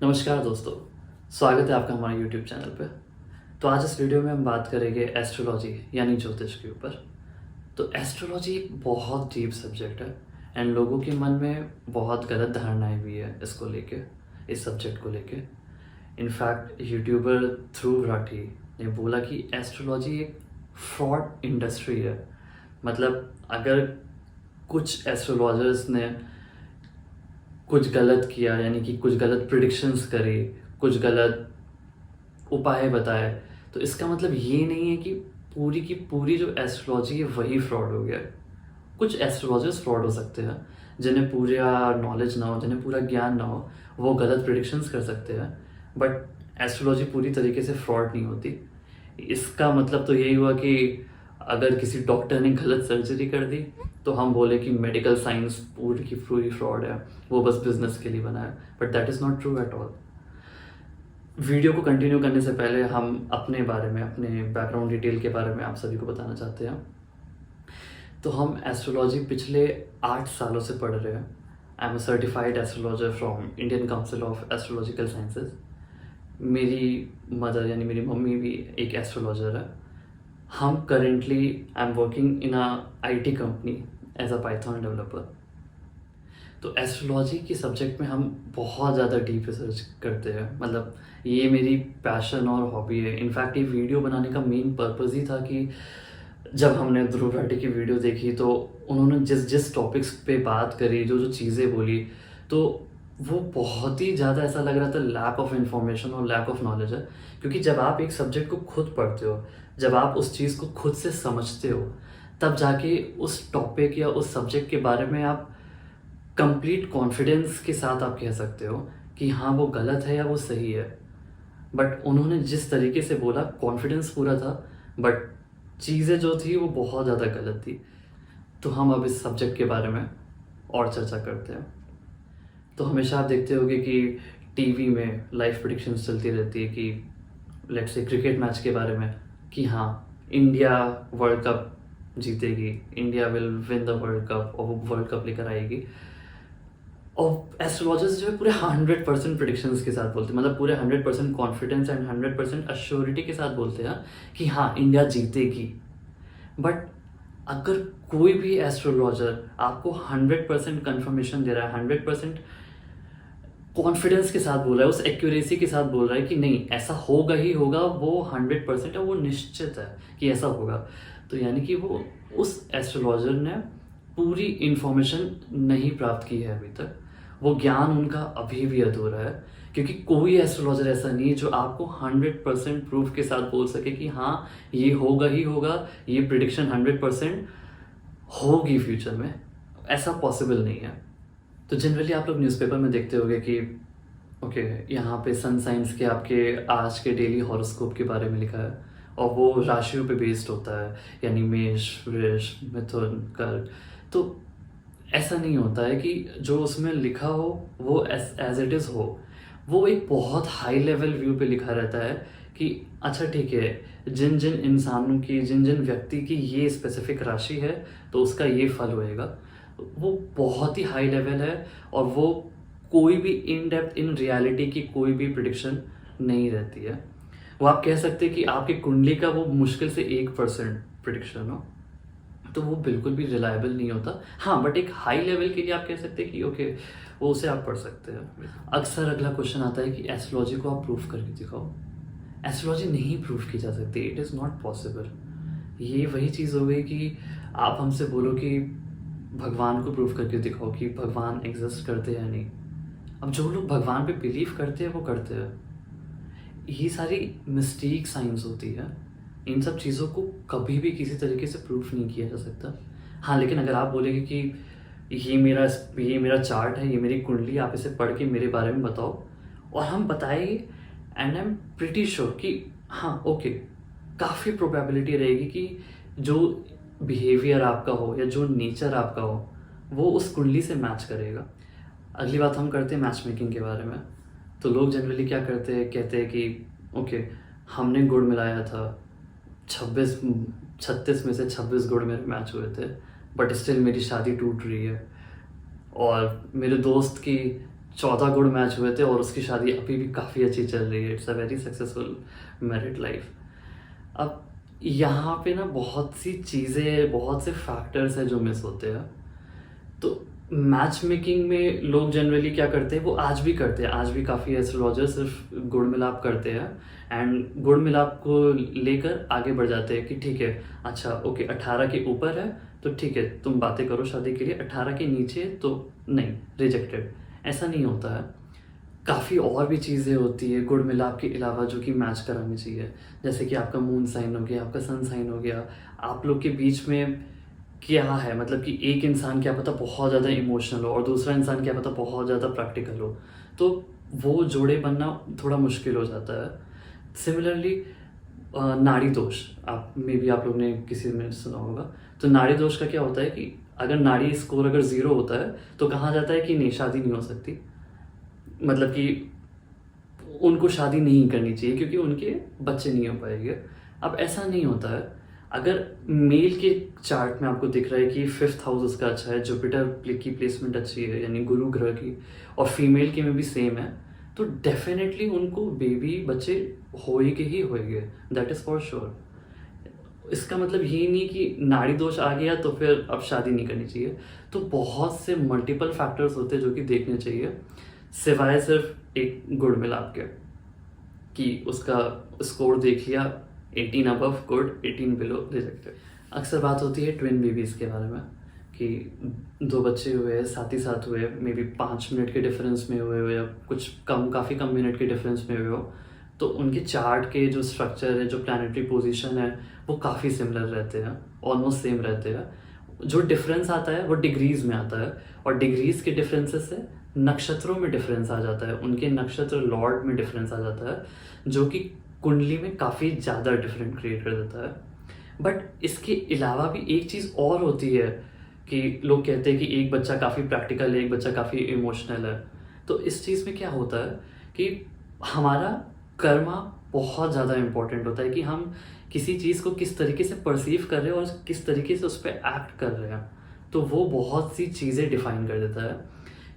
नमस्कार दोस्तों, स्वागत है आपका हमारे यूट्यूब चैनल पे। तो आज इस वीडियो में हम बात करेंगे एस्ट्रोलॉजी यानी ज्योतिष के ऊपर। तो एस्ट्रोलॉजी एक बहुत डीप सब्जेक्ट है एंड लोगों के मन में बहुत गलत धारणाएं भी है इसको लेके, इस सब्जेक्ट को लेके। इनफैक्ट यूट्यूबर ध्रुव राठी ने बोला कि एस्ट्रोलॉजी एक फ्रॉड इंडस्ट्री है। मतलब अगर कुछ एस्ट्रोलॉजर्स ने कुछ गलत किया, यानी कि कुछ गलत प्रिडिक्शंस करी, कुछ गलत उपाय बताए, तो इसका मतलब ये नहीं है कि पूरी की पूरी जो एस्ट्रोलॉजी है वही फ्रॉड हो गया है। कुछ एस्ट्रोलॉजर्स फ्रॉड हो सकते हैं जिन्हें पूरा नॉलेज ना हो, जिन्हें पूरा ज्ञान ना हो, वो गलत प्रिडिक्शंस कर सकते हैं, बट एस्ट्रोलॉजी पूरी तरीके से फ्रॉड नहीं होती। इसका मतलब तो यही हुआ कि अगर किसी डॉक्टर ने गलत सर्जरी कर दी तो हम बोले कि मेडिकल साइंस पूरी की पूरी फ्रॉड है, वो बस बिजनेस के लिए बना है, but that is not true at all. Video को कंटिन्यू करने से पहले हम अपने बारे में, अपने बैकग्राउंड डिटेल के बारे में आप सभी को बताना चाहते हैं। तो हम एस्ट्रोलॉजी पिछले 8 सालों से पढ़ रहे हैं। I am a certified astrologer from Indian council of astrological sciences. मेरी मदर यानी मेरी मम्मी भी एक एस्ट्रोलॉजर है। हम currently I am working in a IT company as a Python developer. तो एस्ट्रोलॉजी के सब्जेक्ट में हम बहुत ज़्यादा डीप रिसर्च करते हैं। मतलब ये मेरी पैशन और हॉबी है। इनफैक्ट ये वीडियो बनाने का मेन पर्पज़ ही था कि जब हमने ध्रुव राठी की वीडियो देखी तो उन्होंने जिस जिस टॉपिक्स पे बात करी, जो जो चीज़ें बोली, तो वो बहुत ही ज़्यादा ऐसा लग रहा था लैक ऑफ इन्फॉर्मेशन और लैक ऑफ नॉलेज है। क्योंकि जब आप एक सब्जेक्ट को खुद पढ़ते हो, जब आप उस चीज़ को खुद से समझते हो, तब जाके उस टॉपिक या उस सब्जेक्ट के बारे में आप कंप्लीट कॉन्फिडेंस के साथ आप कह सकते हो कि हाँ वो गलत है या वो सही है। बट उन्होंने जिस तरीके से बोला, कॉन्फिडेंस पूरा था, बट चीज़ें जो थी वो बहुत ज़्यादा गलत थी। तो हम अब इस सब्जेक्ट के बारे में और चर्चा करते हैं। तो हमेशा आप देखते होंगे कि टीवी में लाइव प्रेडिक्शंस चलती रहती है कि लेट्स से क्रिकेट मैच के बारे में कि हाँ इंडिया वर्ल्ड कप जीतेगी, India will win the world cup और वो वर्ल्ड कप लेकर आएगी। और एस्ट्रोलॉजर्स जो है पूरे 100% प्रिडिक्शंस के साथ बोलते हैं, मतलब पूरे 100% कॉन्फिडेंस एंड 100% अश्योरिटी के साथ बोलते हैं कि हाँ इंडिया जीतेगी। बट अगर कोई भी एस्ट्रोलॉजर आपको 100% कंफर्मेशन दे रहा है, 100% कॉन्फिडेंस के साथ बोल रहा है, उस एक्यूरेसी के साथ बोल रहा है कि नहीं ऐसा होगा ही होगा, वो 100% है, वो निश्चित है कि ऐसा होगा, तो यानी कि वो उस एस्ट्रोलॉजर ने पूरी इंफॉर्मेशन नहीं प्राप्त की है अभी तक। वो ज्ञान उनका अभी भी अधूरा है, क्योंकि कोई एस्ट्रोलॉजर ऐसा नहीं है जो आपको 100% प्रूफ के साथ बोल सके कि हाँ ये होगा ही होगा, ये प्रिडिक्शन 100% होगी फ्यूचर में। ऐसा पॉसिबल नहीं है। तो जनरली आप लोग न्यूज़पेपर में देखते होंगे कि ओके यहाँ पे सन साइंस के आपके आज के डेली हॉरोस्कोप के बारे में लिखा है और वो राशियों पे बेस्ड होता है, यानी मेष, वृष, मिथुन, कर्क। तो ऐसा नहीं होता है कि जो उसमें लिखा हो वो एज इट इज़ हो। वो एक बहुत हाई लेवल व्यू पे लिखा रहता है कि अच्छा ठीक है, जिन जिन इंसानों की, जिन जिन व्यक्ति की ये स्पेसिफिक राशि है तो उसका ये फल होएगा। वो बहुत ही हाई लेवल है और वो कोई भी इन डेप्थ इन रियलिटी की कोई भी प्रिडिक्शन नहीं रहती है। वो आप कह सकते हैं कि आपकी कुंडली का वो मुश्किल से 1% प्रिडिक्शन हो, तो वो बिल्कुल भी रिलायबल नहीं होता। हाँ बट एक हाई लेवल के लिए आप कह सकते हैं कि ओके वो उसे आप पढ़ सकते हैं। अक्सर अगला क्वेश्चन आता है कि एस्ट्रोलॉजी को आप प्रूफ करके दिखाओ। एस्ट्रोलॉजी नहीं प्रूफ की जा सकती, इट इज़ नॉट पॉसिबल। ये वही चीज़ हो गई कि आप हमसे बोलो कि भगवान को प्रूफ करके दिखाओ कि भगवान एग्जिस्ट करते हैं या नहीं। अब जो लोग भगवान पे बिलीव करते हैं वो करते हैं। ये सारी मिस्टेक साइंस होती है। इन सब चीज़ों को कभी भी किसी तरीके से प्रूफ नहीं किया जा सकता। हाँ लेकिन अगर आप बोलेंगे कि ये मेरा चार्ट है, ये मेरी कुंडली, आप इसे पढ़ के मेरे बारे में बताओ, और हम बताएंगे, and I am pretty sure कि हाँ ओके काफ़ी प्रोबेबिलिटी रहेगी कि जो बिहेवियर आपका हो या जो नेचर आपका हो वो उस कुंडली से मैच करेगा। अगली बात हम करते हैं मैच मेकिंग के बारे में। तो लोग जनरली क्या करते हैं, कहते हैं कि ओके हमने गुड़ मिलाया था, 36 में से 26 गुड़ मेरे मैच हुए थे, बट स्टिल मेरी शादी टूट रही है। और मेरे दोस्त की 14 गुण मैच हुए थे और उसकी शादी अभी भी काफ़ी अच्छी चल रही है। It's a very successful married life. अब यहाँ पे ना बहुत सी चीज़ें, बहुत से फैक्टर्स हैं जो मिस होते हैं। तो मैच मेकिंग में लोग जनरली क्या करते हैं, वो आज भी करते हैं, आज भी काफ़ी एस्ट्रोलॉजर सिर्फ गुण मिलाप करते हैं एंड गुण मिलाप को लेकर आगे बढ़ जाते हैं कि ठीक है, अच्छा ओके 18 के ऊपर है तो ठीक है तुम बातें करो शादी के लिए, 18 के नीचे तो नहीं, रिजेक्टेड। ऐसा नहीं होता है। काफ़ी और भी चीज़ें होती है गुण मिलाप के अलावा जो कि मैच करानी चाहिए। जैसे कि आपका मून साइन हो गया, आपका सन साइन हो गया, आप लोग के बीच में क्या है, मतलब कि एक इंसान क्या पता बहुत ज़्यादा इमोशनल हो और दूसरा इंसान क्या पता बहुत ज़्यादा प्रैक्टिकल हो, तो वो जोड़े बनना थोड़ा मुश्किल हो जाता है। सिमिलरली नाड़ी दोष, आप मे बी आप लोग ने किसी में सुना होगा। तो नाड़ी दोष का क्या होता है कि अगर नाड़ी स्कोर अगर 0 होता है तो कहा जाता है कि नहीं, शादी नहीं हो सकती, मतलब कि उनको शादी नहीं करनी चाहिए क्योंकि उनके बच्चे नहीं हो पाएंगे। अब ऐसा नहीं होता है। अगर मेल के चार्ट में आपको दिख रहा है कि 5th हाउस उसका अच्छा है, जुपिटर की प्लेसमेंट अच्छी है यानी गुरु ग्रह की, और फीमेल के में भी सेम है, तो डेफिनेटली उनको बेबी बच्चे होएंगे, दैट इज़ फॉर श्योर। इसका मतलब ये नहीं कि नाड़ी दोष आ गया तो फिर अब शादी नहीं करनी चाहिए। तो बहुत से मल्टीपल फैक्टर्स होते हैं जो कि देखने चाहिए, सिवाय सिर्फ एक गुण मिलाप के कि उसका स्कोर देख लिया 18 अबव गुड, 18 बिलो रिजेक्टेड। अक्सर बात होती है ट्विन बेबीज़ के बारे में कि 2 बच्चे हुए, साथ ही साथ हुए, मे बी 5 मिनट के डिफरेंस में हुए हो या कुछ कम, काफ़ी कम मिनट के डिफरेंस में हुए हो, तो उनके चार्ट के जो स्ट्रक्चर है, जो प्लानिटरी पोजीशन है, वो काफ़ी सिमिलर रहते हैं, ऑलमोस्ट सेम रहते हैं। जो डिफरेंस आता है वो डिग्रीज में आता है, और डिग्रीज के डिफरेंसेस से नक्षत्रों में डिफरेंस आ जाता है, उनके नक्षत्र लॉर्ड में डिफरेंस आ जाता है, जो कि कुंडली में काफ़ी ज़्यादा डिफरेंट क्रिएट कर देता है। बट इसके अलावा भी एक चीज़ और होती है कि लोग कहते हैं कि एक बच्चा काफ़ी प्रैक्टिकल है, एक बच्चा काफ़ी इमोशनल है। तो इस चीज़ में क्या होता है कि हमारा कर्मा बहुत ज़्यादा इम्पोर्टेंट होता है कि हम किसी चीज़ को किस तरीके से परसीव कर रहे हैं और किस तरीके से उस पर एक्ट कर रहे हैं। तो वो बहुत सी चीज़ें डिफाइन कर देता है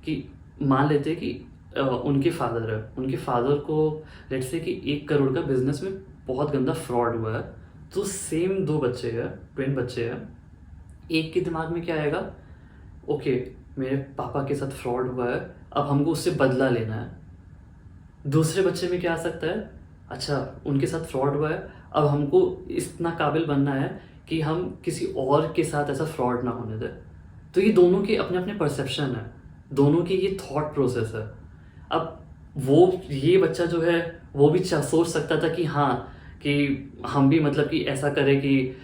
कि मान लेते हैं कि उनके फादर है, उनके फादर को लेट्स से कि 1 करोड़ का बिजनेस में बहुत गंदा फ्रॉड हुआ है, तो सेम 2 बच्चे हैं, ट्विन बच्चे हैं, एक के दिमाग में क्या आएगा, ओके मेरे पापा के साथ फ्रॉड हुआ है, अब हमको उससे बदला लेना है। दूसरे बच्चे में क्या आ सकता है, अच्छा उनके साथ फ्रॉड हुआ है, अब हमको इतना काबिल बनना है कि हम किसी और के साथ ऐसा फ्रॉड ना होने दें। तो ये दोनों के अपने अपने परसेप्शन है, दोनों की ये थॉट प्रोसेस है। अब वो ये बच्चा जो है वो भी सोच सकता था कि हाँ, कि हम भी मतलब कि ऐसा करें कि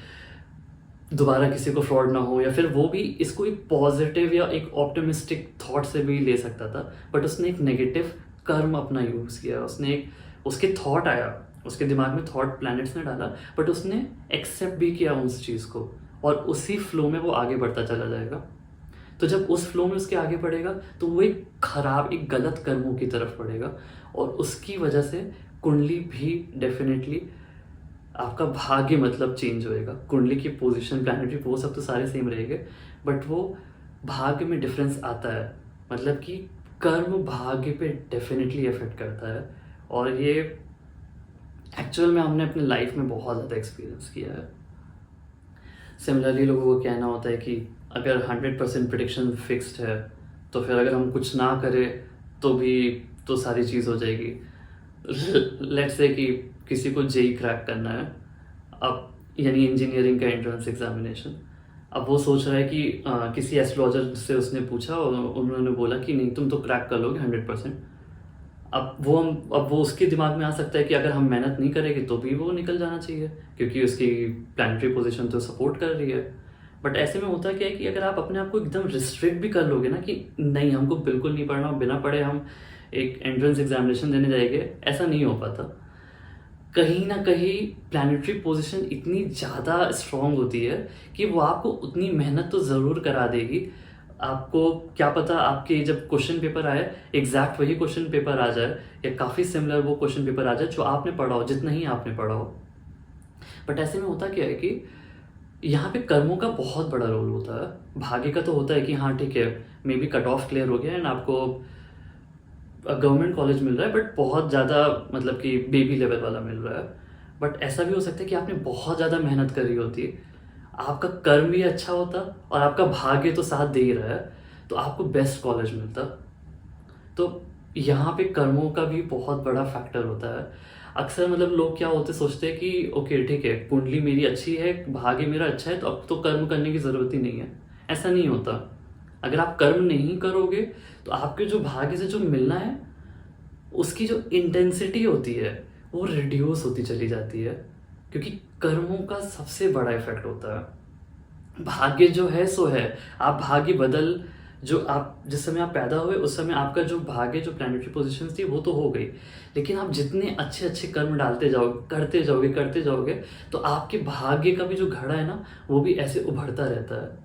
दोबारा किसी को फ्रॉड ना हो, या फिर वो भी इसको एक पॉजिटिव या एक ऑप्टिमिस्टिक थॉट से भी ले सकता था, बट उसने एक नेगेटिव कर्म अपना यूज़ किया। उसने एक, उसके थॉट आया, उसके दिमाग में थॉट प्लैनेट्स ने डाला, बट उसने एक्सेप्ट भी किया उस चीज़ को, और उसी फ्लो में वो आगे बढ़ता चला जाएगा। तो जब उस फ्लो में उसके आगे बढ़ेगा तो वो एक खराब, एक गलत कर्मों की तरफ बढ़ेगा, और उसकी वजह से कुंडली भी डेफिनेटली आपका भाग्य मतलब चेंज होएगा। कुंडली की पोजीशन, प्लैनेटरी वो सब तो सारे सेम रहेंगे, बट वो भाग्य में डिफरेंस आता है, मतलब कि कर्म भाग्य पे डेफिनेटली इफेक्ट करता है। और ये एक्चुअल में हमने अपने लाइफ में बहुत ज़्यादा एक्सपीरियंस किया है। सिमिलरली लोगों को कहना होता है कि अगर 100% प्रेडिक्शन फिक्स्ड है तो फिर अगर हम कुछ ना करें तो भी तो सारी चीज़ हो जाएगी। लेट्स से कि किसी को जेई क्रैक करना है, अब यानी इंजीनियरिंग का एंट्रेंस एग्जामिनेशन, अब वो सोच रहा है कि किसी एस्ट्रोलॉजर से उसने पूछा और उन्होंने बोला कि नहीं तुम तो क्रैक कर लोगे 100%। अब वो उसके दिमाग में आ सकता है कि अगर हम मेहनत नहीं करेंगे तो भी वो निकल जाना चाहिए क्योंकि उसकी प्लानिटरी पोजीशन तो सपोर्ट कर रही है। बट ऐसे में होता क्या है कि अगर आप अपने आप को एकदम रिस्ट्रिक्ट भी कर लोगे ना कि नहीं हमको बिल्कुल नहीं पढ़ना, बिना पढ़े हम एक एंट्रेंस एग्जामिनेशन देने जाएंगे, ऐसा नहीं हो पाता। कहीं ना कहीं प्लानिटरी पोजीशन इतनी ज़्यादा स्ट्रांग होती है कि वो आपको उतनी मेहनत तो ज़रूर करा देगी। आपको क्या पता आपके जब क्वेश्चन पेपर आए एग्जैक्ट वही क्वेश्चन पेपर आ जाए या काफ़ी सिमिलर वो क्वेश्चन पेपर आ जाए जो आपने पढ़ा हो, जितना ही आपने पढ़ा हो। बट ऐसे में होता क्या है कि यहाँ पे कर्मों का बहुत बड़ा रोल होता है। भाग्य का तो होता है कि हाँ ठीक है, may be cut off clear हो गया एंड आपको गवर्नमेंट कॉलेज मिल रहा है बट बहुत ज़्यादा मतलब कि बेबी लेवल वाला मिल रहा है। बट ऐसा भी हो सकता है कि आपने बहुत ज़्यादा मेहनत करी होती है, आपका कर्म भी अच्छा होता और आपका भाग्य तो साथ दे ही रहा है, तो आपको बेस्ट कॉलेज मिलता। तो यहाँ पे कर्मों का भी बहुत बड़ा फैक्टर होता है। अक्सर मतलब लोग क्या होते सोचते हैं कि ओके ठीक है, कुंडली मेरी अच्छी है, भाग्य मेरा अच्छा है, तो अब तो कर्म करने की ज़रूरत ही नहीं है। ऐसा नहीं होता। अगर आप कर्म नहीं करोगे तो आपके जो भाग्य से जो मिलना है उसकी जो इंटेंसिटी होती है वो रिड्यूस होती चली जाती है, क्योंकि कर्मों का सबसे बड़ा इफेक्ट होता है। भाग्य जो है सो है, आप भाग्य बदल, जो आप जिस समय आप पैदा हुए उस समय आपका जो भाग्य जो प्लैनेटरी पोजीशंस थी वो तो हो गई, लेकिन आप जितने अच्छे अच्छे कर्म डालते जाओगे, करते जाओगे तो आपके भाग्य का भी जो घड़ा है ना वो भी ऐसे उभरता रहता है।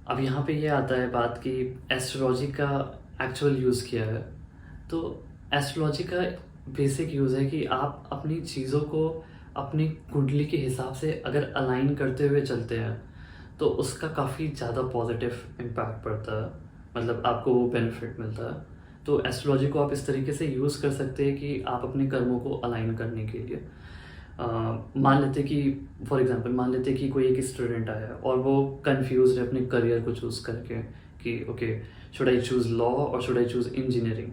अब यहाँ पे ये आता है बात कि एस्ट्रोलॉजी का एक्चुअल यूज़ किया है। तो एस्ट्रोलॉजी का बेसिक यूज़ है कि आप अपनी चीज़ों को अपनी कुंडली के हिसाब से अगर अलाइन करते हुए चलते हैं तो उसका काफ़ी ज़्यादा पॉजिटिव इम्पैक्ट पड़ता है, मतलब आपको वो बेनिफिट मिलता है। तो एस्ट्रोलॉजी को आप इस तरीके से यूज़ कर सकते हैं कि आप अपने कर्मों को अलाइन करने के लिए मान लेते कि फॉर एग्जांपल मान लेते कि कोई एक स्टूडेंट आया और वो कंफ्यूज है अपने करियर को चूज़ करके कि okay should I choose law और शुड आई चूज़ इंजीनियरिंग।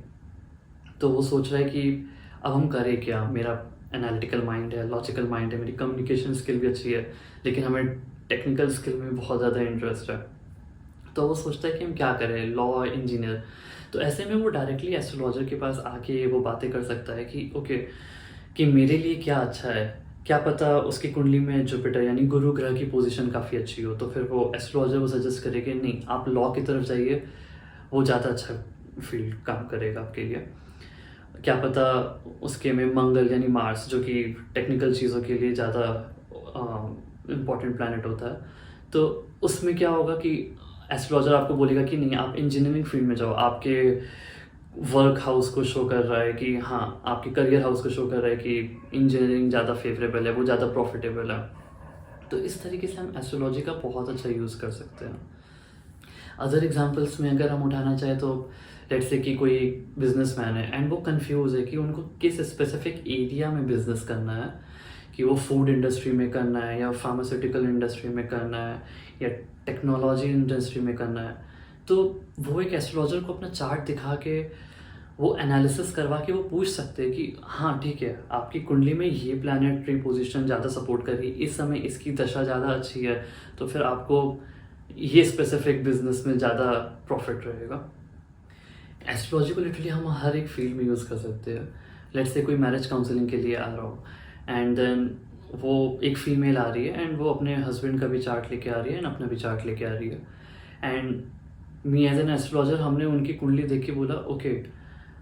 तो वो सोच रहा है कि अब हम करें क्या, मेरा एनालिटिकल माइंड है, लॉजिकल माइंड है, मेरी कम्युनिकेशन स्किल भी अच्छी है, लेकिन हमें टेक्निकल स्किल में बहुत ज़्यादा इंटरेस्ट है। तो वो सोचता है कि हम क्या करें, लॉ इंजीनियर। तो ऐसे में वो डायरेक्टली एस्ट्रोलॉजर के पास आके वो बातें कर सकता है कि ओके कि मेरे लिए क्या अच्छा है, क्या पता उसकी कुंडली में जुपिटर यानी गुरु ग्रह की पोजीशन काफ़ी अच्छी हो, तो फिर वो एस्ट्रोलॉजर वो सजेस्ट करे कि नहीं आप लॉ की तरफ जाइए, वो ज़्यादा अच्छा फील्ड काम करेगा आपके लिए। क्या पता उसके में मंगल यानी मार्स जो कि टेक्निकल चीज़ों के लिए ज़्यादा इम्पॉर्टेंट प्लैनेट होता है, तो उसमें क्या होगा कि एस्ट्रोलॉजर आपको बोलेगा कि नहीं आप इंजीनियरिंग फील्ड में जाओ, आपके वर्क हाउस को शो कर रहा है कि हाँ आपके करियर हाउस को शो कर रहा है कि इंजीनियरिंग ज़्यादा फेवरेबल है, वो ज़्यादा प्रॉफिटेबल है। तो इस तरीके से हम एस्ट्रोलॉजी का बहुत अच्छा यूज़ कर सकते हैं। अदर एग्जांपल्स में अगर हम उठाना चाहें तो लेट्स से कि कोई बिजनेसमैन है एंड वो कंफ्यूज है कि उनको किस स्पेसिफिक एरिया में बिजनेस करना है, कि वो फूड इंडस्ट्री में करना है या फार्मास्यूटिकल इंडस्ट्री में करना है या टेक्नोलॉजी इंडस्ट्री में करना है। तो वो एक एस्ट्रोलॉजर को अपना चार्ट दिखा के वो एनालिसिस करवा के वो पूछ सकते हैं कि हाँ ठीक है आपकी कुंडली में ये प्लैनेटरी पोजीशन ज़्यादा सपोर्ट कर रही है, इस समय इसकी दशा ज़्यादा अच्छी है, तो फिर आपको ये स्पेसिफिक बिजनेस में ज़्यादा प्रॉफिट रहेगा। एस्ट्रोलॉजी को लिटरली हम हर एक फील्ड में यूज़ कर सकते हैं। लेट्स से कोई मैरिज काउंसलिंग के लिए आ रहा हो एंड देन वो एक फीमेल आ रही है एंड वो अपने हस्बैंड का भी चार्ट लेके आ रही है एंड अपना भी चार्ट लेके आ रही है, and me as an astrologer हमने उनकी कुंडली देख के बोला ओके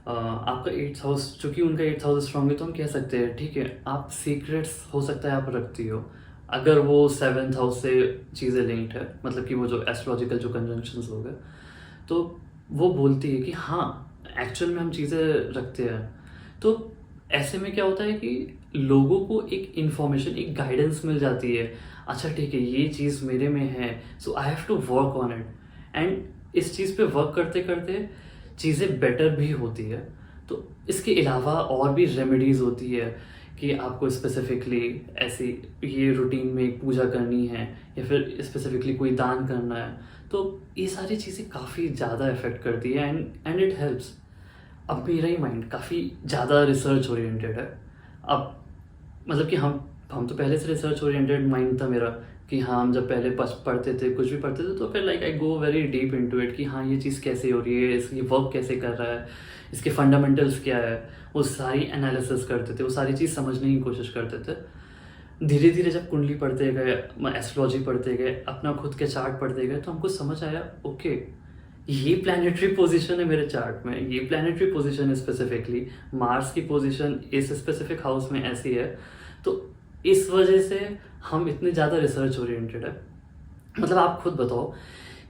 आपका 8th हाउस, चूँकि उनका 8th हाउस स्ट्रॉन्ग है तो हम कह सकते हैं ठीक है आप सीक्रेट्स हो सकता है आप रखती हो, अगर वो 7th हाउस से चीज़ें लिंक्ड है, मतलब कि वो जो एस्ट्रोलॉजिकल जो कंजंक्शंस हो गए, तो वो बोलती है कि हाँ एक्चुअल में हम चीज़ें रखते हैं। तो ऐसे में क्या होता है कि लोगों को एक इन्फॉर्मेशन, एक गाइडेंस मिल जाती है, अच्छा ठीक है ये चीज़ मेरे में है so I have to work on it, and इस चीज़ पे वर्क करते करते चीज़ें बेटर भी होती है। तो इसके अलावा और भी रेमेडीज़ होती है कि आपको स्पेसिफिकली ऐसी ये रूटीन में एक पूजा करनी है या फिर स्पेसिफिकली कोई दान करना है, तो ये सारी चीज़ें काफ़ी ज़्यादा इफेक्ट करती है एंड इट हेल्प्स। अब मेरा ही माइंड काफ़ी ज़्यादा रिसर्च ओरिएंटेड है। अब मतलब कि हम तो पहले से रिसर्च ओरिएंटेड माइंड था मेरा कि हाँ हम जब पहले पढ़ते थे कुछ भी पढ़ते थे तो फिर like I go very deep into it कि हाँ ये चीज़ कैसे हो रही है, इसकी वर्क कैसे कर रहा है, इसके फंडामेंटल्स क्या है, वो सारी एनालिसिस करते थे, वो सारी चीज़ समझने की कोशिश करते थे। धीरे धीरे जब कुंडली पढ़ते गए, एस्ट्रोलॉजी पढ़ते गए, अपना खुद के चार्ट पढ़ते गए, तो हमको समझ आया ओके ये प्लैनेटरी पोजीशन है मेरे चार्ट में, ये प्लैनेटरी पोजीशन है स्पेसिफिकली, मार्स की पोजीशन इस स्पेसिफिक हाउस में ऐसी है, तो इस वजह से हम इतने ज़्यादा रिसर्च ओरिएंटेड है। मतलब आप खुद बताओ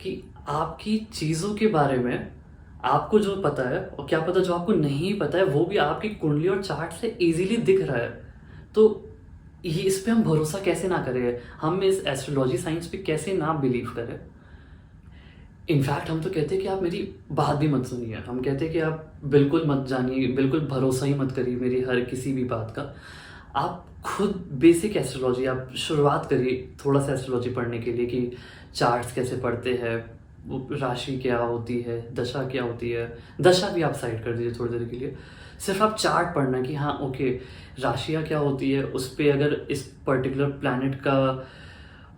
कि आपकी चीज़ों के बारे में आपको जो पता है और क्या पता जो आपको नहीं पता है वो भी आपकी कुंडली और चार्ट से इजीली दिख रहा है, तो ये इस पे हम भरोसा कैसे ना करें, हम इस एस्ट्रोलॉजी साइंस पे कैसे ना बिलीव करें। इनफैक्ट हम तो कहते हैं कि आप मेरी बात भी मत सुनिए, हम कहते हैं कि आप बिल्कुल मत जानिए, बिल्कुल भरोसा ही मत करिए मेरी हर किसी भी बात का। आप खुद बेसिक एस्ट्रोलॉजी आप शुरुआत करिए थोड़ा सा एस्ट्रोलॉजी पढ़ने के लिए कि चार्ट्स कैसे पढ़ते हैं, वो राशि क्या होती है, दशा क्या होती है। दशा भी आप साइड कर दीजिए थोड़ी देर के लिए, सिर्फ आप चार्ट पढ़ना कि हाँ ओके राशियाँ क्या होती है, उस पे अगर इस पर्टिकुलर प्लैनेट का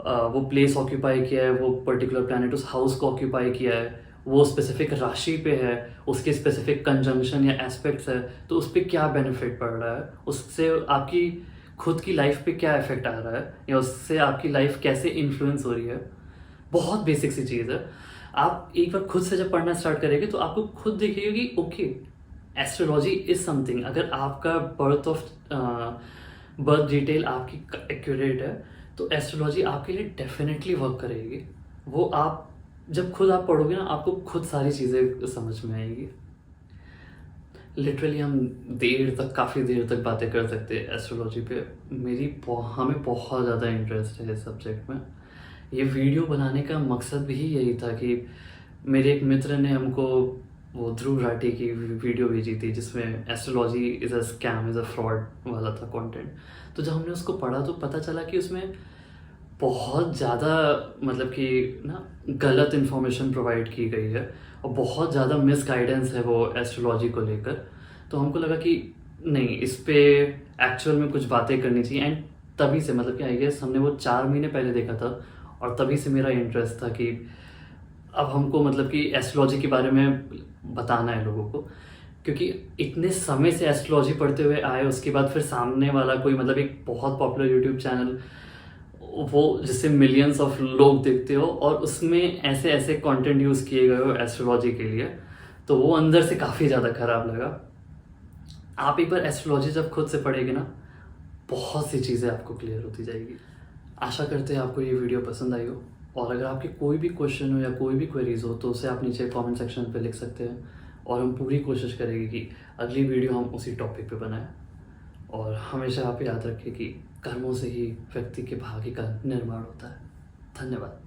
वो प्लेस ऑक्यूपाई किया है, वो पर्टिकुलर प्लैनेट उस हाउस को ऑक्यूपाई किया है, वो स्पेसिफिक राशि पे है, उसके स्पेसिफिक कंजंक्शन या एस्पेक्ट्स है, तो उस पर क्या बेनिफिट पड़ रहा है, उससे आपकी खुद की लाइफ पे क्या इफेक्ट आ रहा है, या उससे आपकी लाइफ कैसे इन्फ्लुएंस हो रही है। बहुत बेसिक सी चीज़ है। आप एक बार खुद से जब पढ़ना स्टार्ट करेंगे तो आपको खुद देखिएगा कि ओके एस्ट्रोलॉजी इज समथिंग। अगर आपका बर्थ डिटेल आपकी एक्यूरेट है तो एस्ट्रोलॉजी आपके लिए डेफिनेटली वर्क करेगी। वो आप जब खुद आप पढ़ोगे ना आपको खुद सारी चीज़ें समझ में आएगी। लिटरली हम देर तक काफ़ी देर तक बातें कर सकते हैं एस्ट्रोलॉजी पे। हमें बहुत ज़्यादा इंटरेस्ट है इस सब्जेक्ट में। ये वीडियो बनाने का मकसद भी यही था कि मेरे एक मित्र ने हमको वो ध्रुव राठी की वीडियो भेजी थी जिसमें astrology is a scam, is a fraud वाला था कंटेंट। तो जब हमने उसको पढ़ा तो पता चला कि उसमें बहुत ज़्यादा मतलब कि ना गलत इन्फॉर्मेशन प्रोवाइड की गई है और बहुत ज़्यादा मिसगाइडेंस है वो एस्ट्रोलॉजी को लेकर। तो हमको लगा कि नहीं, इस पे एक्चुअल में कुछ बातें करनी चाहिए। एंड तभी से मतलब कि आई गेस हमने वो 4 महीने पहले देखा था और तभी से मेरा इंटरेस्ट था कि अब हमको मतलब कि एस्ट्रोलॉजी के बारे में बताना है लोगों को। क्योंकि इतने समय से एस्ट्रोलॉजी पढ़ते हुए आए, उसके बाद फिर सामने वाला कोई मतलब एक बहुत पॉपुलर यूट्यूब चैनल वो जिससे मिलियंस ऑफ लोग देखते हो और उसमें ऐसे ऐसे कंटेंट यूज़ किए गए हो एस्ट्रोलॉजी के लिए, तो वो अंदर से काफ़ी ज़्यादा ख़राब लगा। आप एक बार एस्ट्रोलॉजी जब खुद से पढ़ेंगे ना बहुत सी चीज़ें आपको क्लियर होती जाएगी। आशा करते हैं आपको ये वीडियो पसंद आई हो, और अगर आपके कोई भी क्वेश्चन हो या कोई भी क्वेरीज हो तो उसे आप नीचे कमेंट सेक्शन पे लिख सकते हैं और हम पूरी कोशिश करेंगे कि अगली वीडियो हम उसी टॉपिक पे बनाएं। और हमेशा आप याद रखें कि कर्मों से ही व्यक्ति के भाग्य का निर्माण होता है। धन्यवाद।